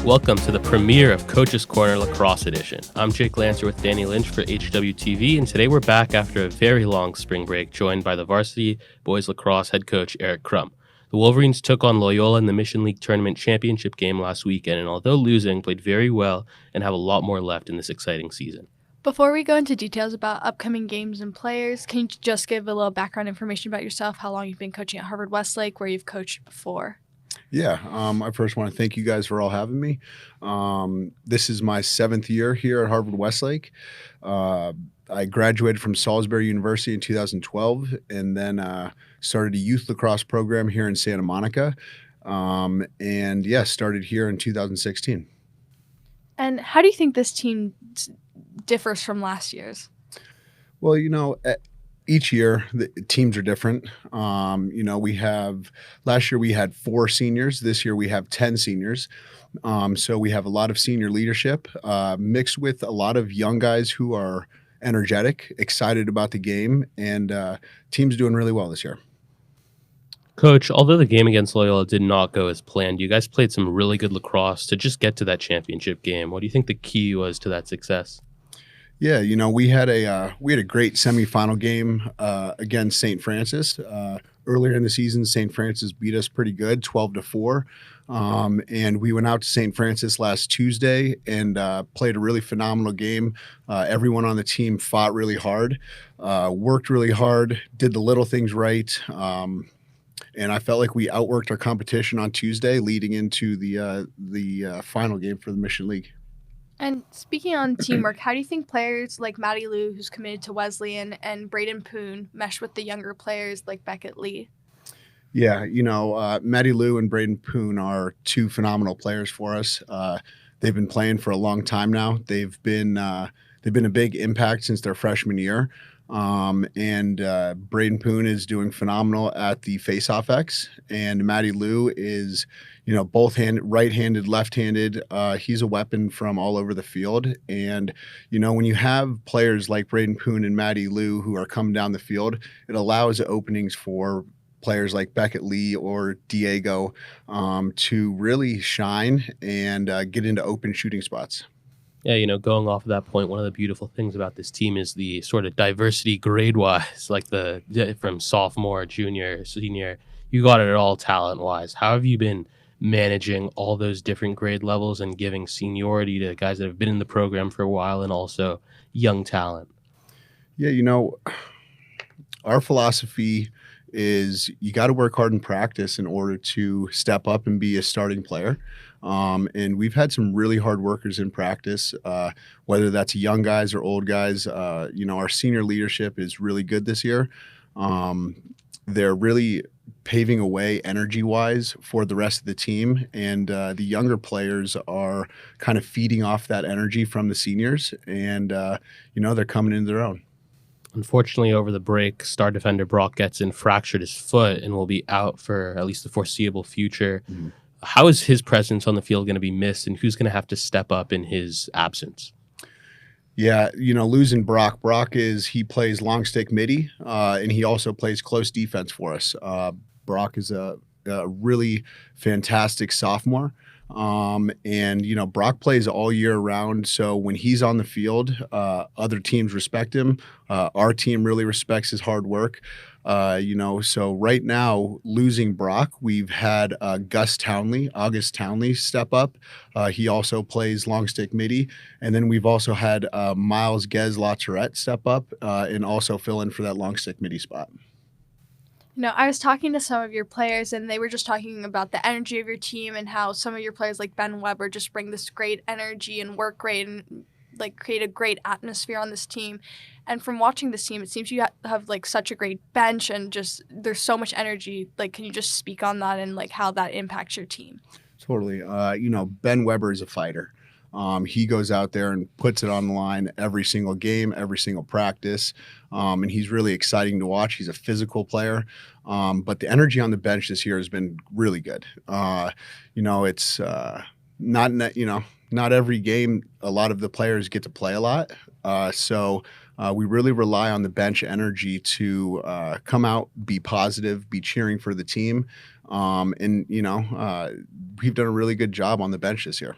Welcome to the premiere of Coach's Corner Lacrosse Edition. I'm Jake Lancer with Danny Lynch for HWTV, and today we're back after a very long spring break, joined by the varsity boys lacrosse head coach Erik Krum. The Wolverines took on Loyola in the Mission League Tournament Championship game last weekend, and although losing, played very well and have a lot more left in this exciting season. Before we go into details about upcoming games and players, can you just give a little background information about yourself, how long you've been coaching at Harvard Westlake, where you've coached before? Yeah, I first want to thank you guys for all having me. This is my 7th year here at Harvard Westlake. I graduated from Salisbury University in 2012 and then started a youth lacrosse program here in Santa Monica. Started here in 2016. And how do you think this team differs from last year's? Well, each year the teams are different. We have last year we had 4 seniors. This year we have 10 seniors. So we have a lot of senior leadership mixed with a lot of young guys who are energetic, excited about the game, and team's doing really well this year. Coach, although the game against Loyola did not go as planned, you guys played some really good lacrosse to just get to that championship game. What do you think the key was to that success? Yeah, we had a great semifinal game against St. Francis earlier in the season. St. Francis beat us pretty good, 12-4, and we went out to St. Francis last Tuesday and played a really phenomenal game. Everyone on the team fought really hard, worked really hard, did the little things right. And I felt like we outworked our competition on Tuesday, leading into the final game for the Mission League. And speaking on teamwork, how do you think players like Maddie Lou, who's committed to Wesleyan, and Braden Poon mesh with the younger players like Beckett Lee? Yeah, Maddie Lou and Braden Poon are 2 phenomenal players for us. They've been playing for a long time now. They've been a big impact since their freshman year. Braden Poon is doing phenomenal at the Faceoff X, and Maddie Lou is, both right-handed, left-handed. He's a weapon from all over the field. And, when you have players like Braden Poon and Maddie Lou who are coming down the field, it allows openings for players like Beckett Lee or Diego to really shine and get into open shooting spots. Yeah, going off of that point, one of the beautiful things about this team is the sort of diversity grade-wise, like from sophomore, junior, senior. You got it all talent-wise. How have you been managing all those different grade levels and giving seniority to guys that have been in the program for a while and also young talent? Yeah, our philosophy is you got to work hard in practice in order to step up and be a starting player. And we've had some really hard workers in practice, whether that's young guys or old guys. Our senior leadership is really good this year. They're really paving a way energy-wise for the rest of the team. And the younger players are kind of feeding off that energy from the seniors. And, they're coming into their own. Unfortunately, over the break, star defender Brock Getson fractured his foot and will be out for at least the foreseeable future. Mm-hmm. How is his presence on the field going to be missed, and who's going to have to step up in his absence? Yeah, losing Brock. He plays long stick midi, and he also plays close defense for us. Brock is a really fantastic sophomore. Brock plays all year round. So when he's on the field, other teams respect him. Our team really respects his hard work. So right now, losing Brock, we've had August Townley step up. He also plays long stick midi. And then we've also had Miles Gez-Latourette step up and also fill in for that long stick midi spot. I was talking to some of your players, and they were just talking about the energy of your team and how some of your players like Ben Weber just bring this great energy and work rate and create a great atmosphere on this team. And from watching this team, it seems you have such a great bench and just there's so much energy. Can you just speak on that and how that impacts your team? Totally. Ben Weber is a fighter. He goes out there and puts it on the line every single game, every single practice, and he's really exciting to watch. He's a physical player, but the energy on the bench this year has been really good. It's not every game a lot of the players get to play a lot, so we really rely on the bench energy to come out, be positive, be cheering for the team, we've done a really good job on the bench this year.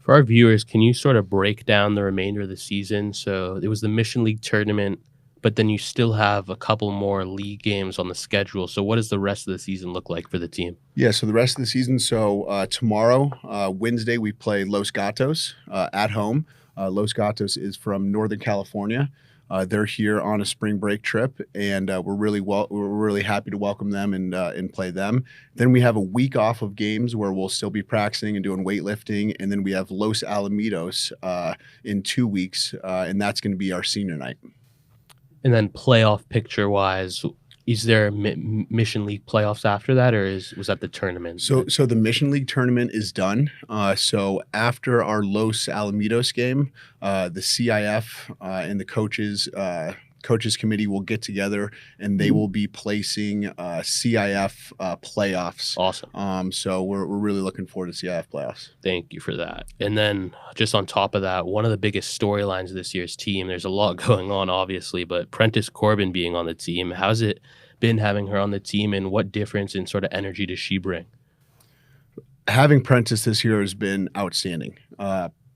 For our viewers, can you sort of break down the remainder of the season? So it was the Mission League tournament, but then you still have a couple more league games on the schedule. So what does the rest of the season look like for the team? Yeah, so the rest of the season. So tomorrow, Wednesday, we play Los Gatos at home. Los Gatos is from Northern California. They're here on a spring break trip, and we're really happy to welcome them and play them. Then we have a week off of games where we'll still be practicing and doing weightlifting, and then we have Los Alamitos in 2 weeks, and that's going to be our senior night. And then playoff picture wise, is there Mission League playoffs after that, or was that the tournament? So the Mission League tournament is done. So after our Los Alamitos game, the CIF and the coaches committee will get together and they will be placing CIF playoffs. Awesome. So we're really looking forward to CIF playoffs. Thank you for that. And then just on top of that, one of the biggest storylines of this year's team, there's a lot going on, obviously, but Prentice Corbin being on the team, how's it been having her on the team, and what difference in sort of energy does she bring? Having Prentice this year has been outstanding.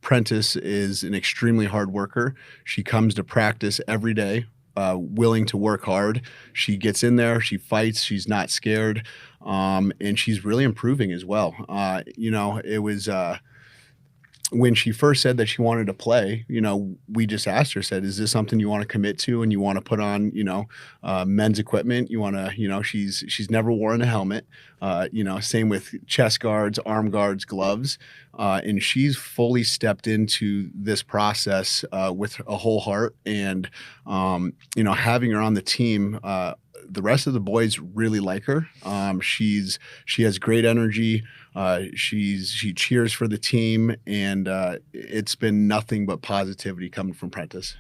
Prentice is an extremely hard worker. She comes to practice every day, willing to work hard. She gets in there, she fights, she's not scared, and she's really improving as well. It was when she first said that she wanted to play, we just asked her, said, is this something you want to commit to and you want to put on, men's equipment? You want to, she's never worn a helmet, same with chest guards, arm guards, gloves. And she's fully stepped into this process with a whole heart. And, having her on the team, the rest of the boys really like her. She has great energy. She cheers for the team, and it's been nothing but positivity coming from Prentice.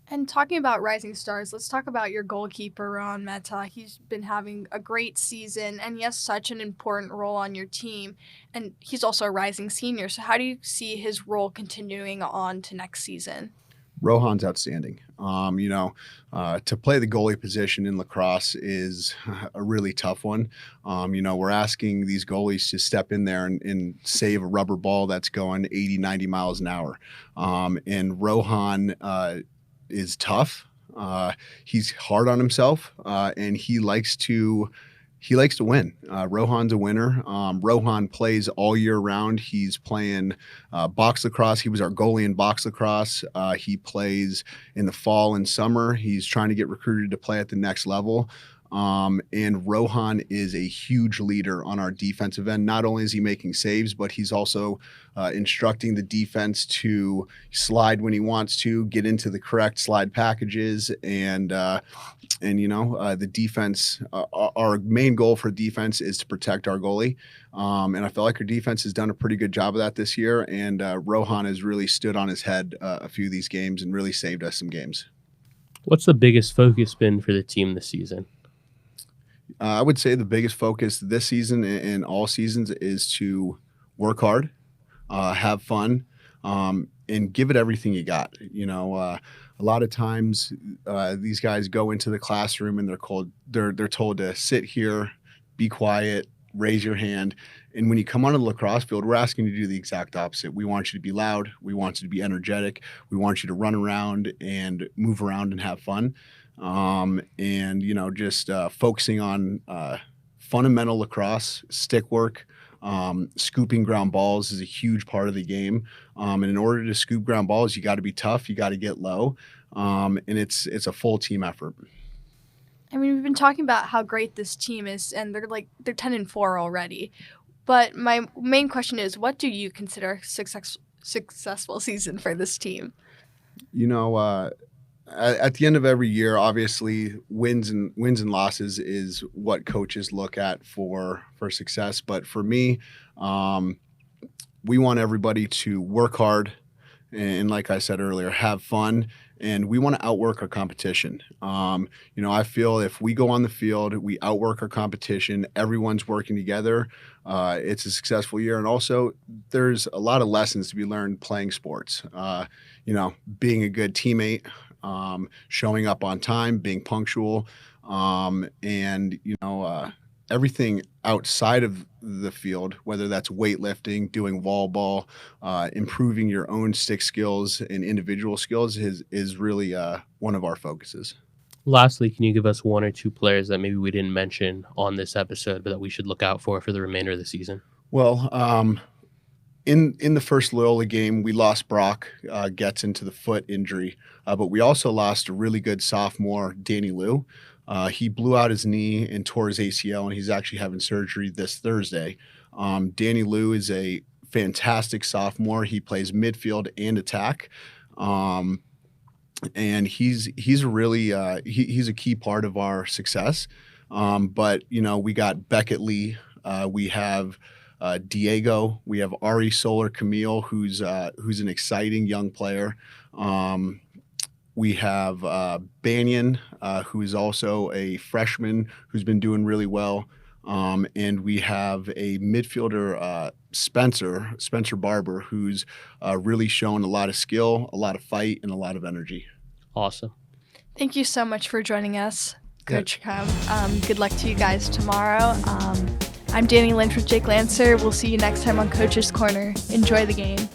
And talking about rising stars, let's talk about your goalkeeper, Ron Meta. He's been having a great season, and he has such an important role on your team. And he's also a rising senior. So how do you see his role continuing on to next season? Rohan's outstanding. To play the goalie position in lacrosse is a really tough one. We're asking these goalies to step in there and save a rubber ball that's going 80, 90 miles an hour. And Rohan is tough. He's hard on himself, and he likes to win. Rohan's a winner. Rohan plays all year round. He's playing box lacrosse. He was our goalie in box lacrosse. He plays in the fall and summer. He's trying to get recruited to play at the next level. And Rohan is a huge leader on our defensive end. Not only is he making saves, but he's also instructing the defense to slide when he wants to, get into the correct slide packages, and the defense. Our main goal for defense is to protect our goalie, and I feel like our defense has done a pretty good job of that this year. And Rohan has really stood on his head a few of these games and really saved us some games. What's the biggest focus been for the team this season? I would say the biggest focus this season and all seasons is to work hard, have fun, and give it everything you got. A lot of times these guys go into the classroom and they're told to sit here, be quiet, raise your hand. And when you come onto the lacrosse field, we're asking you to do the exact opposite. We want you to be loud. We want you to be energetic. We want you to run around and move around and have fun. Just focusing on fundamental lacrosse, stick work, scooping ground balls is a huge part of the game. And in order to scoop ground balls, you got to be tough. You got to get low. And it's a full team effort. I mean, we've been talking about how great this team is, and they're 10-4 already. But my main question is, what do you consider a successful season for this team? At the end of every year, obviously, wins and losses is what coaches look at for success. But for me, we want everybody to work hard and, like I said earlier, have fun. And we want to outwork our competition. I feel if we go on the field, we outwork our competition, everyone's working together, it's a successful year. And also, there's a lot of lessons to be learned playing sports. Being a good teammate, showing up on time, being punctual, everything outside of the field, whether that's weightlifting, doing wall ball, improving your own stick skills and individual skills is really one of our focuses. Lastly, can you give us one or two players that maybe we didn't mention on this episode, but that we should look out for the remainder of the season? Well, in the first Loyola game, we lost Brock Getz into the foot injury, but we also lost a really good sophomore, Danny Liu. He blew out his knee and tore his ACL, and he's actually having surgery this Thursday. Danny Liu is a fantastic sophomore. He plays midfield and attack. And he's really he's a key part of our success. But we got Beckett Lee, we have Diego, we have Ari Solar Camille, who's an exciting young player. We have Banyan, who is also a freshman who's been doing really well. And we have a midfielder, Spencer Barber, who's really shown a lot of skill, a lot of fight, and a lot of energy. Awesome. Thank you so much for joining us, Coach Krum. Good luck to you guys tomorrow. I'm Danny Lynch with Jake Lancer. We'll see you next time on Coach's Corner. Enjoy the game.